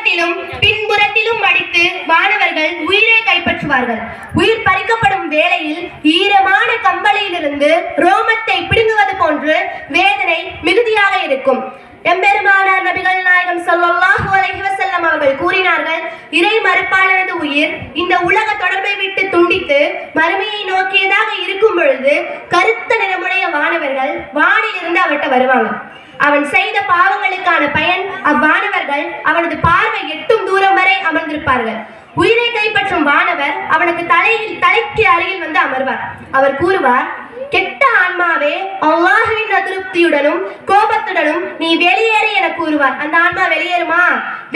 முன்புறத்திலும் பின்புறத்திலும் அடித்து வானவர்கள் உயிரை கைப்பற்றுவார்கள். உயிர் பறிக்கப்படும் வேளையில் ஈரமான கம்பளியிலிருந்து ரோமத்தை பிடுங்குவது போன்று வேதனை மிகுதியாக இருக்கும். எம்பெருமானார் நபிகள் நாயகம் ஸல்லல்லாஹு அலைஹி வஸல்லம் அவர்கள் கூறினார்கள், இறை மறுப்பாளரது உயிர் இந்த உலக தொடர்பை விட்டு துண்டித்து மறுமையை நோக்கியதாக இருக்கும் பொழுது கருத்த நிறமுடைய வானவர்கள் வானிலிருந்து அவர்கிட்ட வருவாங்க. அவன் செய்த பாவங்களுக்கான பயன் அவ்வானவர்கள் அவனது பார்வை எட்டும் தூரம் வரை அமர்ந்திருப்பார்கள். உயிரை கைப்பற்றும் வானவர் அவனுக்கு தலைக்கு அருகில் வந்து அமர்வார். அவர் கூறுவார், கெட்ட ஆன்மாவே, அல்லாஹ்வின் அதிருப்தியுடனும் கோபத்துடனும் நீ வெளியேறு என கூறுவார். அந்த ஆன்மா வெளியேறுமா?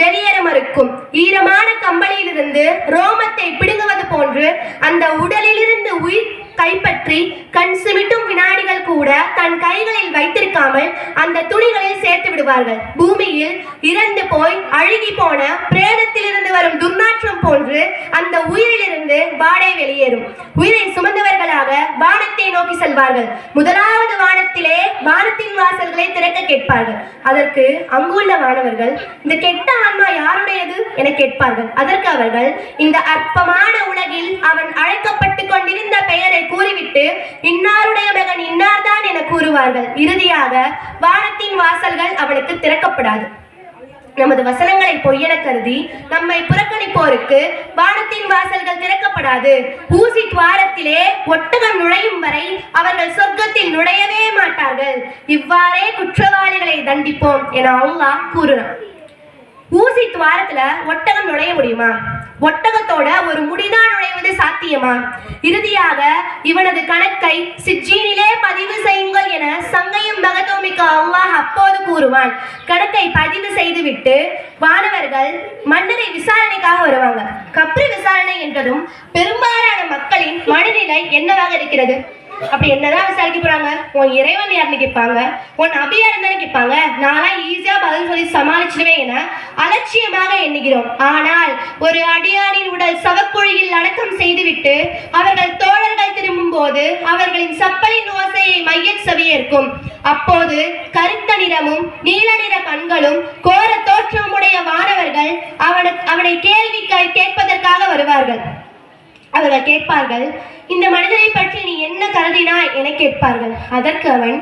வெளியேற மறுக்கும். ஈரமான கம்பளியிலிருந்து ரோமத்தை பிடுங்குவது போன்று அந்த உடலிலிருந்து உயிர் கைப்பற்றி கண் சிமிட்டும் வினாடிகள் கூட தன் கைகளில் வைத்திருக்காமல் அந்த துணிகளில் சேர்த்து விடுவார்கள். பூமியில் இறந்து போய் அழுகி போன பிரேதத்திலிருந்து வரும் துர்நாற்றம் போன்று அந்த உயிரிலிருந்து வாடை வெளியேறும். உயிரை சுமந்தவர்களாக வானத்தை நோக்கி செல்வார்கள். முதலாவது வானத்திலே வானத்தின் வாசல்களை திறக்க கேட்பார்கள். அதற்கு அங்குள்ள வானவர்கள், இந்த கெட்ட ஆன்மா யாருடையது என கேட்பார்கள். அதற்கு அவர்கள், இந்த அற்பமான உலகில் அவன் அழைக்கப்பட்டு கொண்டிருந்த பெயரை கூறிவிட்டு இன்னாருடைய மகன் இன்னார்தான் என கூறுவார்கள். இறுதியாக வானத்தின் வாசல்கள் அவனுக்கு திறக்கப்படாது. நமது வசனங்களை பொய்யென கருதி நம்மை புறக்கணிப்போருக்கு வானத்தின் வாசல்கள் திறக்கப்படாது. ஊசி துவாரத்திலே ஒட்டகம் நுழையும் வரை அவர்கள் சொர்க்கத்தில் நுழையவே மாட்டார்கள். இவ்வாறே குற்றவாளிகளை தண்டிப்போம் என அல்லாஹ் கூறுறான். ஊசி துவாரத்துல ஒட்டகம் நுழைய முடியுமா? ஒட்டகத்தோட ஒரு முடிதான் நுழைவது சாத்தியமா? இறுதியாக இவனது கணக்கை சிஜ்ஜீனிலே பதிவு செய்யுங்கள் என சங்கையும் பகதோமிக்க அல்லாஹ் அப்போது கூறுவான். கணக்கை பதிவு செய்துவிட்டு வானவர்கள் மன்னரை விசாரணைக்காக வருவாங்க. கப்ரி விசாரணை என்றதும் பெரும்பாலான மக்களின் மனநிலை என்னவாக இருக்கிறது? அப்படி என்னதான் விசாரிக்க போறாங்க? உன் இறைவன் யாருன்னு கேட்பாங்க, உன் அபியார் தானே கேட்பாங்க. நான்லாம் ஈஸியா பதில் சொல்லி சமாளிச்சிடுவேன் என அலட்சியமாக எண்ணுகிறோம். ஆனால் ஒரு அடியாரின் உடல் சவக்குழியில் அடக்கம் செய்துவிட்டு அவர்கள் தோழர்கள் திரும்பும் போது அவர்களின் சப்பலின் ஓசையை மையச் செவியேற்கும். அப்போது கருத்த நிறமும் நீல நிற கண்களும் கோர தோற்றமுடைய வானவர்கள் அவனை கேள்வி கேட்பதற்காக வருவார்கள். அவர்கள் கேட்பார்கள், இந்த மனிதரை பற்றி நீ என்ன கருதினாய் என கேட்பார்கள். அதற்கு அவன்,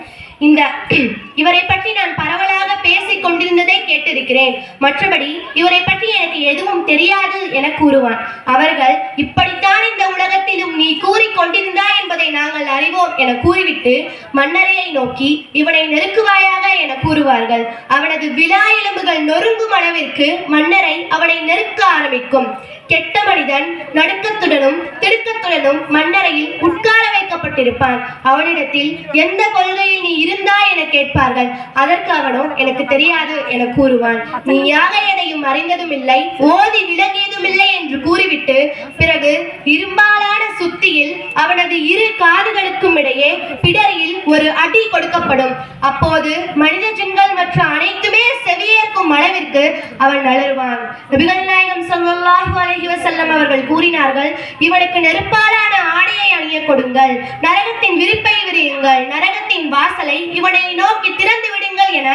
இவரை பற்றி நான் பரவலாக பேசிக் கொண்டிருந்ததை கேட்டிருக்கிறேன், மற்றபடி இவரை பற்றி எனக்கு எதுவும் தெரியாது என கூறுவான். அவர்கள், இப்படித்தான் இந்த உலகத்திலும் நீ கூறிக்கொண்டிருந்தாய் என்பதை நாங்கள் அறிவோம் என கூறிவிட்டு மன்னரையை நோக்கி இவனை நெருக்குவாயாக என கூறுவார்கள். அவனது விலா எலும்புகள் நொறுங்கும் அளவிற்கு மன்னரை அவனை நெருக்க ஆரம்பிக்கும். கெட்ட மனிதன் நடுக்கத்துடனும் திடுக்கத்துடனும் மன்னரையில் உட்கார வைக்கப்பட்டிருப்பான். அவனிடத்தில் எந்த கொள்கையில் நீ இருந்தாய் என கேட்பார்கள். அதற்கு அவனோ எனக்கு தெரியாது என கூறுவான். நீ யாக எதையும் அறிந்ததும் இல்லை, ஓதி விலகியதும் இல்லை என்று கூறிவிட்டு பிறகு இரும்பாலான சுத்தியில் அவனது இரு காதுகளுக்கும் இடையே பிடரியில் ஒரு அடி கொடுக்கப்படும். அப்போது மனித ஜின்கள் மற்ற அனைத்துமே செவியேற்கும் அளவிற்கு அவன் அலறுவான். நபிகள் நாயகம் ஸல்லல்லாஹு அலைஹி வஸல்லம் அவர்கள் கூறினார்கள், இவனுக்கு நெருப்பாலான ஆடையை அணிய கொடுங்கள், நரகத்தின் விரிப்பை விரியுங்கள், நரகத்தின் வாசலை இவனை நோக்கி திறந்து விடுங்கள் என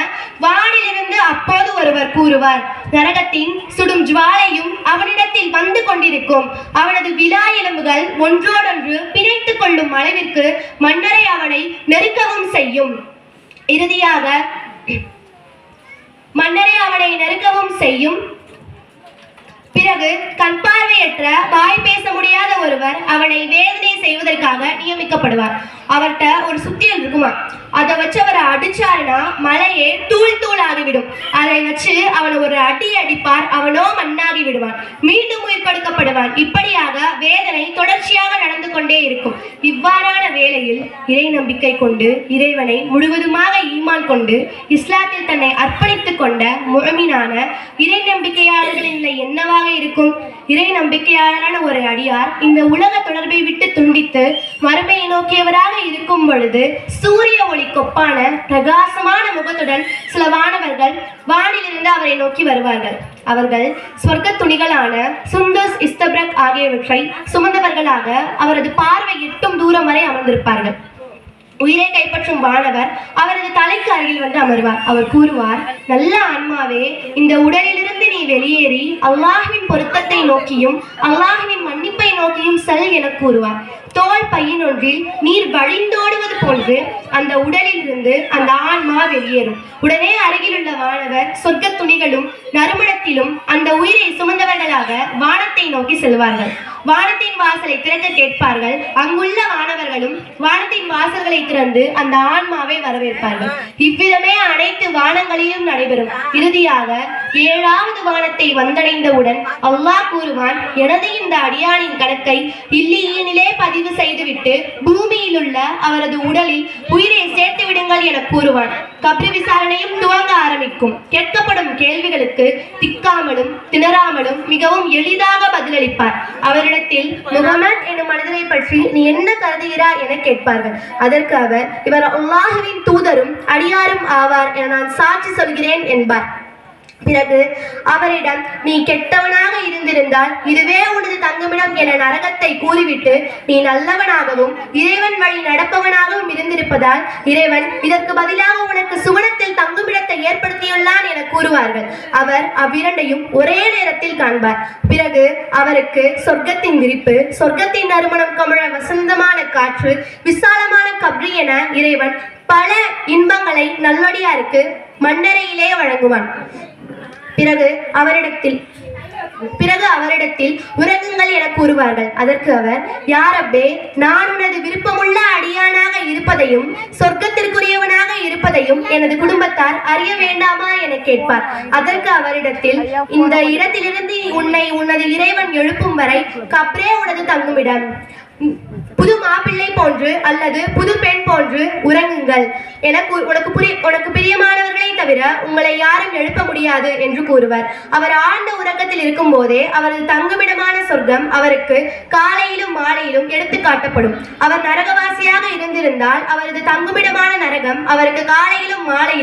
வானிலிருந்து அப்போது ஒருவர் கூறுவார். நரகத்தின் சுடும் ஜுவாலையும் அவனிடத்தில் வந்து கொண்டிருக்கும். அவனது விலா எலும்புகள் ஒன்றோடொன்று பிணைத்துக் கொள்ளும் அளவிற்கு மன்னரை அவனை நெருக்கவும் செய்யும். இறுதியாக மன்னரை அவனை நெருக்கவும் செய்யும். பிறகு கண் பார்வையற்ற வாய் பேச முடியாத ஒருவர் அவனை வேதனை செய்வதற்காக நியமிக்கப்படுவார். அவர்கிட்ட ஒரு சுத்தியல் இருக்குமா, அதை வச்சு அவரை அடிச்சாருன்னா மலையே தூள் தூள் ஆகிவிடும். அதை வச்சு அவனை ஒரு அடி அடிப்பார், அவனோ மண்ணாகி விடுவான், மீண்டும் உயிர் கொடுக்கப்படுவான். இப்படியாக வேதனை தொடர்ச்சியாக நடந்து கொண்டே இருக்கும். இவ்வாறான வேளையில் இறை நம்பிக்கை கொண்டு இறைவனை முழுவதுமாக ஈமான் கொண்டு இஸ்லாத்தில் தன்னை அர்ப்பணித்துக் கொண்ட முஅ்மினான இறை நம்பிக்கையாளர்களின் நிலை என்னவாக இருக்கும்? இறை நம்பிக்கையாளரான ஒரு அடியார் இந்த உலக தொடர்பை விட்டு துண்டித்து மறுமையை நோக்கியவராக இருக்கும் பொழுது சூரிய ஒளி கொப்பான பிரகாசமான முகத்துடன் சில வானவர்கள் வானிலிருந்து அவரை நோக்கி வருவார்கள். அவர்கள் சொர்க்க துணிகளான சுந்தஸ் இஸ்தப்ரக் ஆகியவற்றை சுமந்தவர்களாக அவரது பார்வை எட்டும் தூரம் வரை அமர்ந்திருப்பார்கள். உயிரை கைப்பற்றும் வானவர் அவரது தலைக்கு அருகில் வந்து அமர்வார். அவர் கூறுவார், நல்ல ஆன்மாவே, இந்த உடலிலிருந்து நீ வெளியேறி அல்லாஹ்வின் பொருத்தத்தை நோக்கியும் அல்லாஹ்வின் மன்னிப்பை நோக்கியும் செல் என கூறுவார். தோல் பையினொன்றில் நீர் வழிந்தோடுவது போன்று அந்த உடலில் இருந்து அந்த ஆன்மா வெளியேறும். உடனே அருகிலுள்ள வானவர் சொர்க்க துணிகளும் நறுமணத்திலும் அந்த உயிரை சுமந்தவர்களாக வானத்தை நோக்கி செல்வார்கள். வானத்தின் வாசலை திறக்க கேட்பார்கள். அங்குள்ள வானவர்களும் வானத்தின் வாசல்களை திறந்து அந்த ஆன்மாவை வரவேற்பார்கள். இவ்விதமே அனைத்து வானங்களிலும் நடைபெறும். இறுதியாக 7வது வானத்தை வந்தடைந்தவுடன் அல்லாஹ் கூறுவான், எனது இந்த அடியானின் கணக்கை இல்லியினிலே பதிவு செய்துவிட்டு பூமியில் உள்ள அவரது உடலில் உயிரை சேர்த்து விடுங்கள் என கூறுவான். கப்ரி விசாரணையும் துவங்க ஆரம்பிக்கும். கேட்கப்படும் கேள்விகளுக்கு திக்காமலும் திணறாமலும் மிகவும் எளிதாக பதிலளிப்பார். அவரிடத்தில் முகமது எனும் மனிதரை பற்றி நீ என்ன கருதுகிறார் என கேட்பார்கள். அதற்கு அவர், இவர் அல்லாஹ்வின் தூதரும் அடியாரும் ஆவார் என நான் சாட்சி சொல்கிறேன் என்பார். பிறகு அவரிடம், நீ கெட்டவனாக இருந்திருந்தால் இதுவே உனது தங்குமிடம் என நரகத்தை கூறிவிட்டு நீ நல்லவனாகவும் இறைவன் வழி நடப்பவனாகவும் இருந்திருப்பதால் இறைவன் இதற்கு பதிலாக உனக்கு சுவனத்தில் தங்குமிடத்தை ஏற்படுத்தியுள்ளான் என கூறுவார்கள். அவர் அவ்விரண்டையும் ஒரே நேரத்தில் காண்பார். பிறகு அவருக்கு சொர்க்கத்தின் விரிப்பு, சொர்க்கத்தின் நறுமணம் கமழ வசந்தமான காற்று, விசாலமான கப்ரி என இறைவன் பல இன்பங்களை நல்லடியாருக்கு மண்ணறையிலே வழங்குவான். பிறகு அவரிடத்தில் உறங்குங்கள் என கூறுவார்கள். அதற்கு அவர், யா ரப்பே, நான் உனது விருப்பமுள்ள அடியானாக இருப்பதையும் சொர்க்கத்திற்குரியவனாக இருப்பதையும் எனது குடும்பத்தார் அறிய வேண்டாமா என கேட்பார். அதற்கு அவரிடத்தில், இந்த இடத்திலிருந்து உன்னை உனது இறைவன் எழுப்பும் வரை கப்ரே உனது தங்குமிடம். புது மாப்பிள்ளை போன்று அல்லது புது பெண் போன்று உறங்குங்கள் என உனக்கு பிரியமானவர்களை தவிர உங்களை யாரும் எழுப்ப முடியாது என்று கூறுவர். அவர் ஆழ்ந்த உறக்கத்தில் இருக்கும் போதே அவரது தங்குமிடமான சொர்க்கம் அவருக்கு காலையிலும் மாலையிலும் எடுத்து காட்டப்படும். அவர் நரகவாசியாக இருந்திருந்தால் அவரது தங்குமிடமான நரகம் அவருக்கு காலையிலும் மாலையிலும்